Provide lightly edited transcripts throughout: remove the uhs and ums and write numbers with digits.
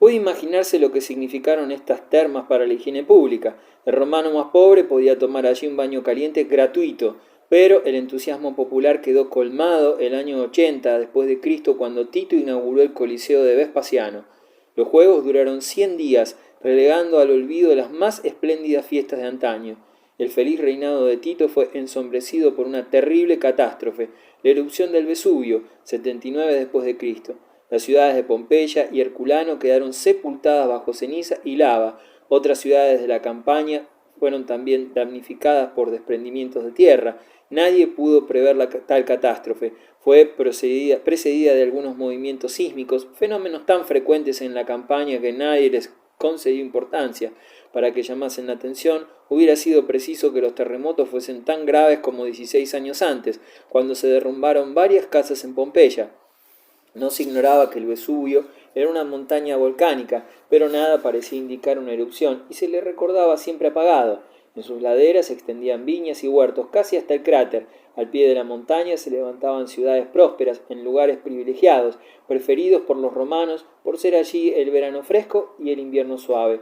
Puede imaginarse lo que significaron estas termas para la higiene pública. El romano más pobre podía tomar allí un baño caliente gratuito, pero el entusiasmo popular quedó colmado el año 80 después de Cristo cuando Tito inauguró el Coliseo de Vespasiano. Los juegos duraron 100 días, relegando al olvido las más espléndidas fiestas de antaño. El feliz reinado de Tito fue ensombrecido por una terrible catástrofe, la erupción del Vesubio, 79 después de Cristo. Las ciudades de Pompeya y Herculano quedaron sepultadas bajo ceniza y lava. Otras ciudades de la campaña fueron también damnificadas por desprendimientos de tierra. Nadie pudo prever tal catástrofe. Fue precedida de algunos movimientos sísmicos, fenómenos tan frecuentes en la campaña que nadie les concedió importancia. Para que llamasen la atención, hubiera sido preciso que los terremotos fuesen tan graves como 16 años antes, cuando se derrumbaron varias casas en Pompeya. No se ignoraba que el Vesubio era una montaña volcánica, pero nada parecía indicar una erupción y se le recordaba siempre apagado. En sus laderas se extendían viñas y huertos casi hasta el cráter. Al pie de la montaña se levantaban ciudades prósperas en lugares privilegiados, preferidos por los romanos por ser allí el verano fresco y el invierno suave.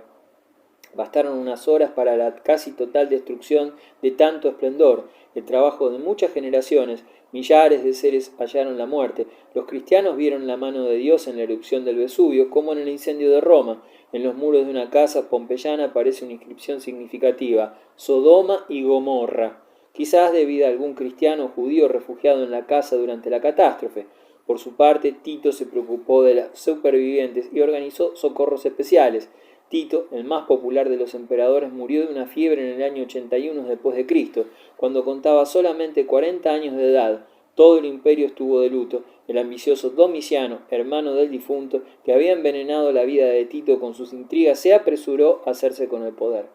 Bastaron unas horas para la casi total destrucción de tanto esplendor, el trabajo de muchas generaciones. Millares de seres hallaron la muerte. Los cristianos vieron la mano de Dios en la erupción del Vesubio, como en el incendio de Roma. En los muros de una casa pompeyana aparece una inscripción significativa: Sodoma y Gomorra, quizás debida a algún cristiano judío refugiado en la casa durante la catástrofe. Por su parte, Tito se preocupó de las supervivientes y organizó socorros especiales. Tito, el más popular de los emperadores, murió de una fiebre en el año 81 después de Cristo, cuando contaba solamente 40 años de edad. Todo el imperio estuvo de luto. El ambicioso Domiciano, hermano del difunto, que había envenenado la vida de Tito con sus intrigas, se apresuró a hacerse con el poder.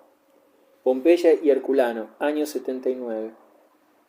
Pompeya y Herculano, año 79.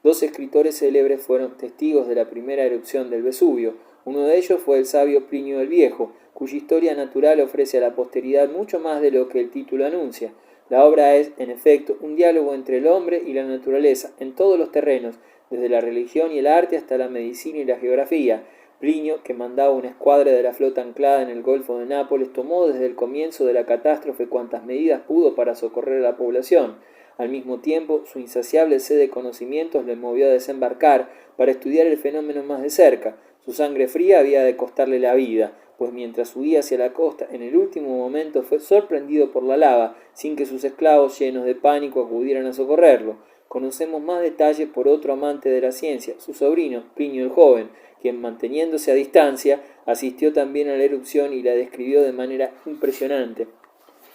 Dos escritores célebres fueron testigos de la primera erupción del Vesubio. Uno de ellos fue el sabio Plinio el Viejo, cuya historia natural ofrece a la posteridad mucho más de lo que el título anuncia. La obra es, en efecto, un diálogo entre el hombre y la naturaleza, en todos los terrenos, desde la religión y el arte hasta la medicina y la geografía. Plinio, que mandaba una escuadra de la flota anclada en el Golfo de Nápoles, tomó desde el comienzo de la catástrofe cuantas medidas pudo para socorrer a la población. Al mismo tiempo, su insaciable sed de conocimientos le movió a desembarcar para estudiar el fenómeno más de cerca. Su sangre fría había de costarle la vida, pues mientras huía hacia la costa, en el último momento fue sorprendido por la lava, sin que sus esclavos, llenos de pánico, acudieran a socorrerlo. Conocemos más detalles por otro amante de la ciencia, su sobrino, Plinio el Joven, quien, manteniéndose a distancia, asistió también a la erupción y la describió de manera impresionante.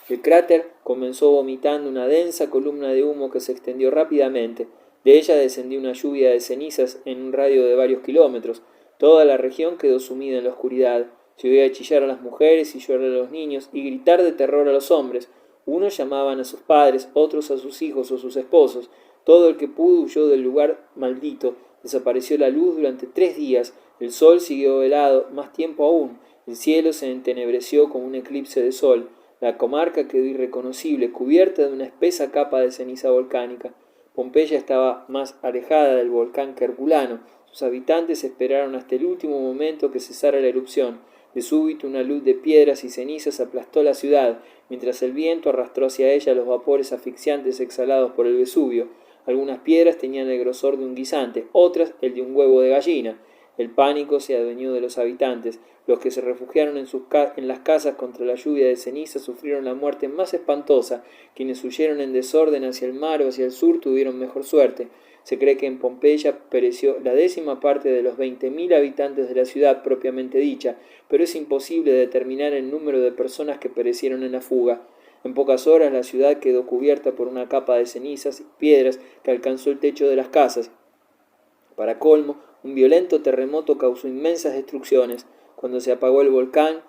El cráter comenzó vomitando una densa columna de humo que se extendió rápidamente. De ella descendió una lluvia de cenizas en un radio de varios kilómetros. Toda la región quedó sumida en la oscuridad. Se oía chillar a las mujeres y llorar a los niños y gritar de terror a los hombres. Unos llamaban a sus padres, otros a sus hijos o sus esposos. Todo el que pudo huyó del lugar maldito. Desapareció la luz durante 3 días. El sol siguió velado más tiempo aún. El cielo se entenebreció como un eclipse de sol. La comarca quedó irreconocible, cubierta de una espesa capa de ceniza volcánica. Pompeya estaba más alejada del volcán que Herculano. Sus habitantes esperaron hasta el último momento que cesara la erupción. De súbito una luz de piedras y cenizas aplastó la ciudad, mientras el viento arrastró hacia ella los vapores asfixiantes exhalados por el Vesubio. Algunas piedras tenían el grosor de un guisante, otras el de un huevo de gallina. El pánico se adueñó de los habitantes. Los que se refugiaron en las casas contra la lluvia de ceniza sufrieron la muerte más espantosa. Quienes huyeron en desorden hacia el mar o hacia el sur tuvieron mejor suerte. Se cree que en Pompeya pereció la 10ª parte de los 20.000 habitantes de la ciudad propiamente dicha, pero es imposible determinar el número de personas que perecieron en la fuga. En pocas horas la ciudad quedó cubierta por una capa de cenizas y piedras que alcanzó el techo de las casas. Para colmo, un violento terremoto causó inmensas destrucciones. Cuando se apagó el volcán,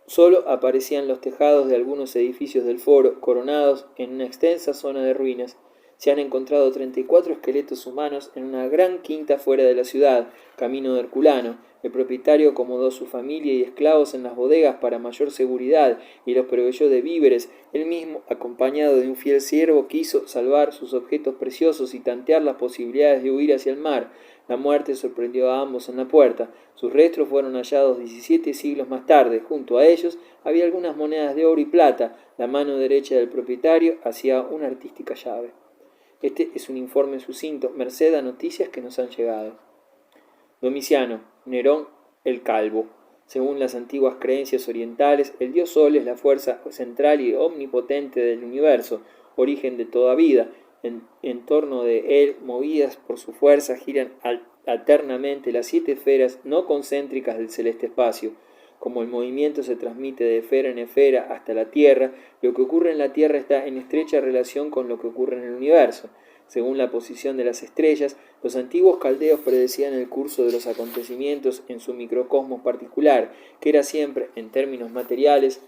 solo aparecían los tejados de algunos edificios del foro, coronados en una extensa zona de ruinas. Se han encontrado 34 esqueletos humanos en una gran quinta fuera de la ciudad, camino de Herculano. El propietario acomodó su familia y esclavos en las bodegas para mayor seguridad y los proveyó de víveres. Él mismo, acompañado de un fiel siervo, quiso salvar sus objetos preciosos y tantear las posibilidades de huir hacia el mar. La muerte sorprendió a ambos en la puerta. Sus restos fueron hallados 17 siglos más tarde. Junto a ellos había algunas monedas de oro y plata. La mano derecha del propietario hacía una artística llave. Este es un informe sucinto, merced a noticias que nos han llegado. Domiciano, Nerón el Calvo. Según las antiguas creencias orientales, el dios Sol es la fuerza central y omnipotente del universo, origen de toda vida. En torno de él, movidas por su fuerza, giran alternamente las 7 esferas no concéntricas del celeste espacio. Como el movimiento se transmite de esfera en esfera hasta la Tierra, lo que ocurre en la Tierra está en estrecha relación con lo que ocurre en el universo. Según la posición de las estrellas, los antiguos caldeos predecían el curso de los acontecimientos en su microcosmos particular, que era siempre, en términos materiales,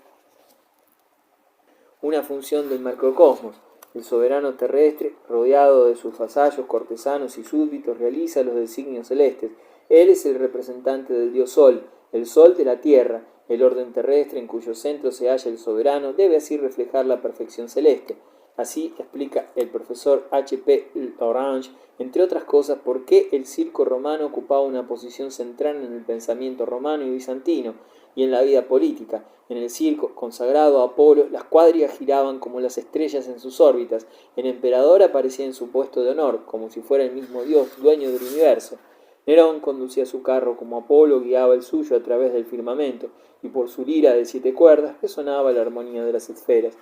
una función del macrocosmos. El soberano terrestre, rodeado de sus vasallos, cortesanos y súbditos, realiza los designios celestes. Él es el representante del dios Sol, el Sol de la Tierra. El orden terrestre en cuyo centro se halla el soberano debe así reflejar la perfección celeste. Así explica el profesor H.P. Lagrange, entre otras cosas, por qué el circo romano ocupaba una posición central en el pensamiento romano y bizantino y en la vida política. En el circo, consagrado a Apolo, las cuadrigas giraban como las estrellas en sus órbitas. El emperador aparecía en su puesto de honor, como si fuera el mismo Dios, dueño del universo. Nerón conducía su carro como Apolo guiaba el suyo a través del firmamento, y por su lira de 7 cuerdas resonaba la armonía de las esferas.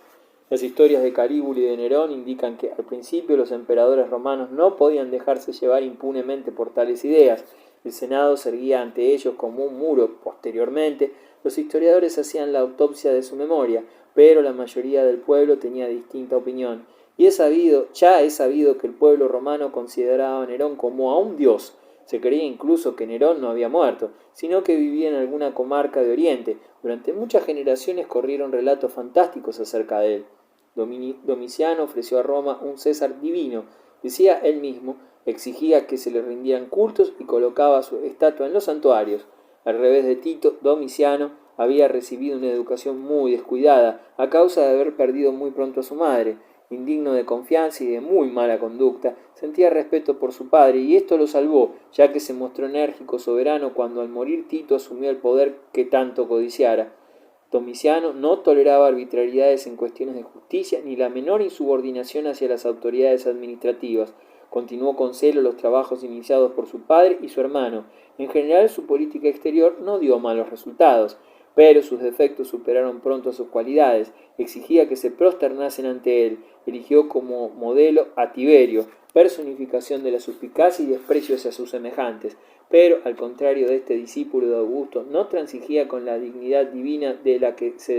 Las historias de Calígula y de Nerón indican que al principio los emperadores romanos no podían dejarse llevar impunemente por tales ideas. El Senado se erguía ante ellos como un muro. Posteriormente, los historiadores hacían la autopsia de su memoria, pero la mayoría del pueblo tenía distinta opinión. Y ya es sabido que el pueblo romano consideraba a Nerón como a un dios. Se creía incluso que Nerón no había muerto, sino que vivía en alguna comarca de Oriente. Durante muchas generaciones corrieron relatos fantásticos acerca de él. Domiciano ofreció a Roma un César divino, decía él mismo, exigía que se le rindieran cultos y colocaba su estatua en los santuarios. Al revés de Tito, Domiciano había recibido una educación muy descuidada a causa de haber perdido muy pronto a su madre. Indigno de confianza y de muy mala conducta, sentía respeto por su padre y esto lo salvó, ya que se mostró enérgico soberano cuando al morir Tito asumió el poder que tanto codiciara. Domiciano no toleraba arbitrariedades en cuestiones de justicia ni la menor insubordinación hacia las autoridades administrativas. Continuó con celo los trabajos iniciados por su padre y su hermano. En general, su política exterior no dio malos resultados, pero sus defectos superaron pronto a sus cualidades. Exigía que se prosternasen ante él. Eligió como modelo a Tiberio, personificación de la suspicacia y desprecio hacia sus semejantes. Pero, al contrario de este discípulo de Augusto, no transigía con la dignidad divina de la que se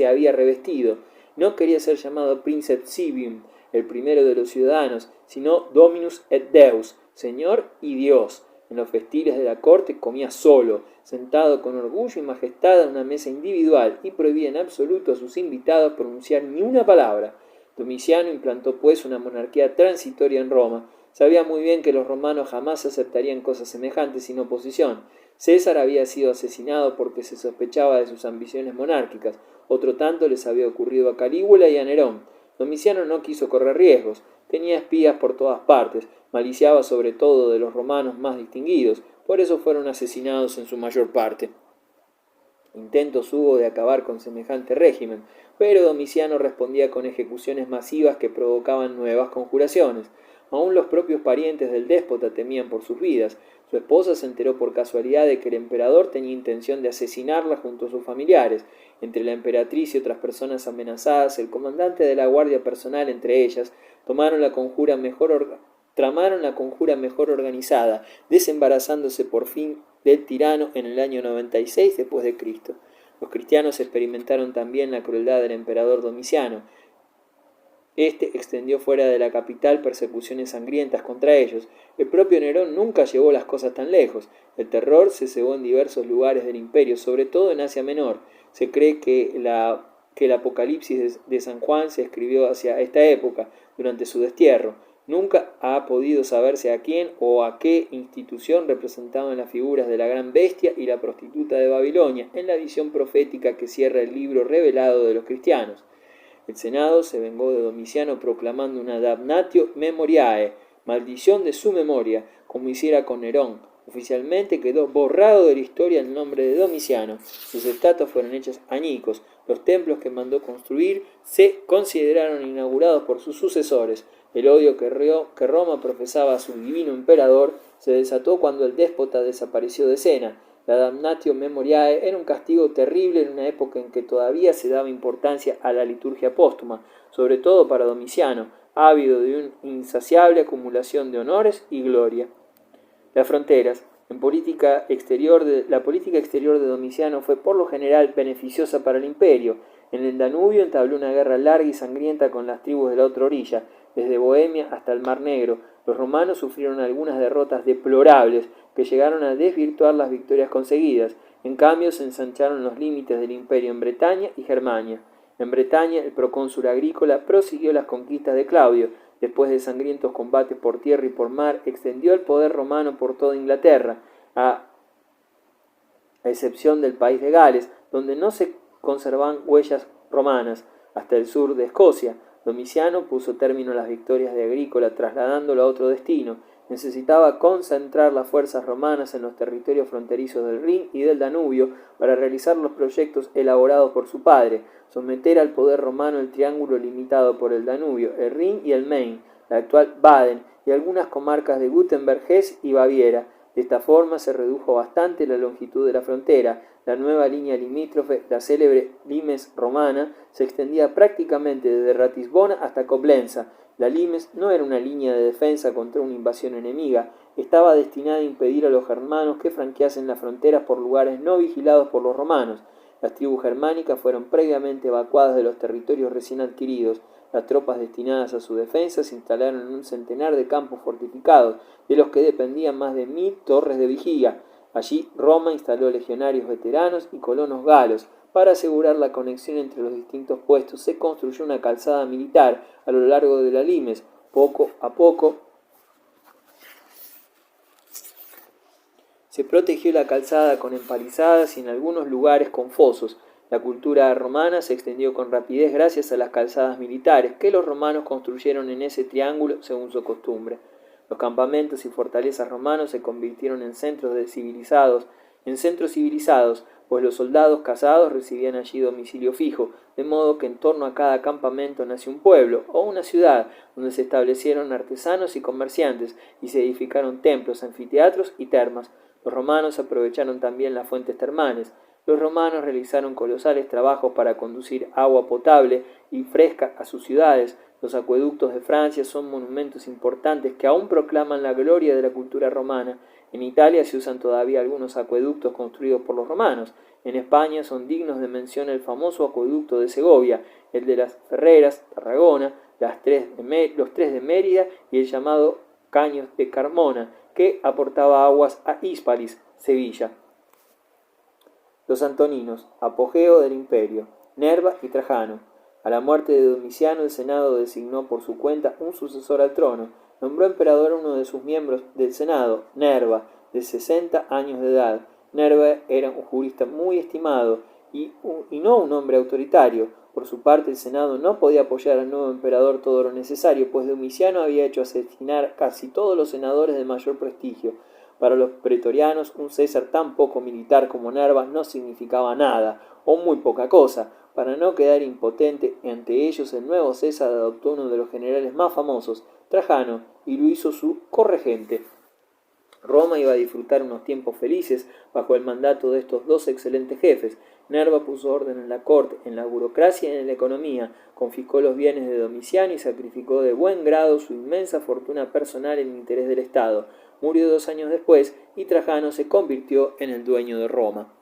había revestido. No quería ser llamado Princeps Civium, el primero de los ciudadanos, sino Dominus et Deus, Señor y Dios. En los festines de la corte comía solo, sentado con orgullo y majestad a una mesa individual, y prohibía en absoluto a sus invitados pronunciar ni una palabra. Domiciano implantó pues una monarquía transitoria en Roma. Sabía muy bien que los romanos jamás aceptarían cosas semejantes sin oposición. César había sido asesinado porque se sospechaba de sus ambiciones monárquicas. Otro tanto les había ocurrido a Calígula y a Nerón. Domiciano no quiso correr riesgos. Tenía espías por todas partes. Maliciaba sobre todo de los romanos más distinguidos. Por eso fueron asesinados en su mayor parte. Intentos hubo de acabar con semejante régimen, pero Domiciano respondía con ejecuciones masivas que provocaban nuevas conjuraciones. Aún los propios parientes del déspota temían por sus vidas. Su esposa se enteró por casualidad de que el emperador tenía intención de asesinarla junto a sus familiares. Entre la emperatriz y otras personas amenazadas, el comandante de la guardia personal entre ellas, tramaron la conjura mejor organizada, desembarazándose por fin del tirano en el año 96 después de Cristo. Los cristianos experimentaron también la crueldad del emperador Domiciano. Este extendió fuera de la capital persecuciones sangrientas contra ellos. El propio Nerón nunca llevó las cosas tan lejos. El terror se cebó en diversos lugares del imperio, sobre todo en Asia Menor. Se cree que el Apocalipsis de San Juan se escribió hacia esta época, durante su destierro. Nunca ha podido saberse a quién o a qué institución representaban las figuras de la gran bestia y la prostituta de Babilonia en la visión profética que cierra el libro revelado de los cristianos. El Senado se vengó de Domiciano proclamando una damnatio memoriae, maldición de su memoria, como hiciera con Nerón. Oficialmente quedó borrado de la historia el nombre de Domiciano. Sus estatuas fueron hechas añicos. Los templos que mandó construir se consideraron inaugurados por sus sucesores. El odio que Roma profesaba a su divino emperador se desató cuando el déspota desapareció de escena. La damnatio memoriae era un castigo terrible en una época en que todavía se daba importancia a la liturgia póstuma, sobre todo para Domiciano, ávido de una insaciable acumulación de honores y gloria. Las fronteras. La política exterior de Domiciano fue por lo general beneficiosa para el imperio. En el Danubio entabló una guerra larga y sangrienta con las tribus de la otra orilla, desde Bohemia hasta el Mar Negro. Los romanos sufrieron algunas derrotas deplorables que llegaron a desvirtuar las victorias conseguidas. En cambio, se ensancharon los límites del imperio en Bretaña y Germania. En Bretaña, el procónsul Agrícola prosiguió las conquistas de Claudio. Después de sangrientos combates por tierra y por mar, extendió el poder romano por toda Inglaterra, a excepción del país de Gales, donde no se conservan huellas romanas, hasta el sur de Escocia. Domiciano puso término a las victorias de Agrícola, trasladándolo a otro destino. Necesitaba concentrar las fuerzas romanas en los territorios fronterizos del Rin y del Danubio para realizar los proyectos elaborados por su padre, someter al poder romano el triángulo limitado por el Danubio, el Rin y el Main, la actual Baden, y algunas comarcas de Württemberg, Hesse y Baviera. De esta forma se redujo bastante la longitud de la frontera. La nueva línea limítrofe, la célebre limes romana, se extendía prácticamente desde Ratisbona hasta Coblenza. La limes no era una línea de defensa contra una invasión enemiga, estaba destinada a impedir a los germanos que franqueasen las fronteras por lugares no vigilados por los romanos. Las tribus germánicas fueron previamente evacuadas de los territorios recién adquiridos. Las tropas destinadas a su defensa se instalaron en un centenar de campos fortificados, de los que dependían más de 1000 torres de vigía. Allí Roma instaló legionarios veteranos y colonos galos. Para asegurar la conexión entre los distintos puestos se construyó una calzada militar a lo largo de la limes. Poco a poco se protegió la calzada con empalizadas y en algunos lugares con fosos. La cultura romana se extendió con rapidez gracias a las calzadas militares que los romanos construyeron en ese triángulo según su costumbre. Los campamentos y fortalezas romanos se convirtieron en centros civilizados, pues los soldados casados recibían allí domicilio fijo, de modo que en torno a cada campamento nació un pueblo o una ciudad, donde se establecieron artesanos y comerciantes, y se edificaron templos, anfiteatros y termas. Los romanos aprovecharon también las fuentes termales. Los romanos realizaron colosales trabajos para conducir agua potable y fresca a sus ciudades. Los acueductos de Francia son monumentos importantes que aún proclaman la gloria de la cultura romana. En Italia se usan todavía algunos acueductos construidos por los romanos. En España son dignos de mención el famoso acueducto de Segovia, el de las Ferreras, Tarragona, los tres de Mérida y el llamado Caños de Carmona, que aportaba aguas a Hispalis, Sevilla. Los Antoninos, apogeo del imperio, Nerva y Trajano. A la muerte de Domiciano, el Senado designó por su cuenta un sucesor al trono. Nombró emperador a uno de sus miembros del Senado, Nerva, de 60 años de edad. Nerva era un jurista muy estimado y no un hombre autoritario. Por su parte, el Senado no podía apoyar al nuevo emperador todo lo necesario, pues Domiciano había hecho asesinar casi todos los senadores de mayor prestigio. Para los pretorianos, un César tan poco militar como Nerva no significaba nada, o muy poca cosa. Para no quedar impotente ante ellos, el nuevo César adoptó uno de los generales más famosos, Trajano, y lo hizo su corregente. Roma iba a disfrutar unos tiempos felices bajo el mandato de estos dos excelentes jefes. Nerva puso orden en la corte, en la burocracia y en la economía, confiscó los bienes de Domiciano y sacrificó de buen grado su inmensa fortuna personal en interés del Estado. Murió 2 años después y Trajano se convirtió en el dueño de Roma.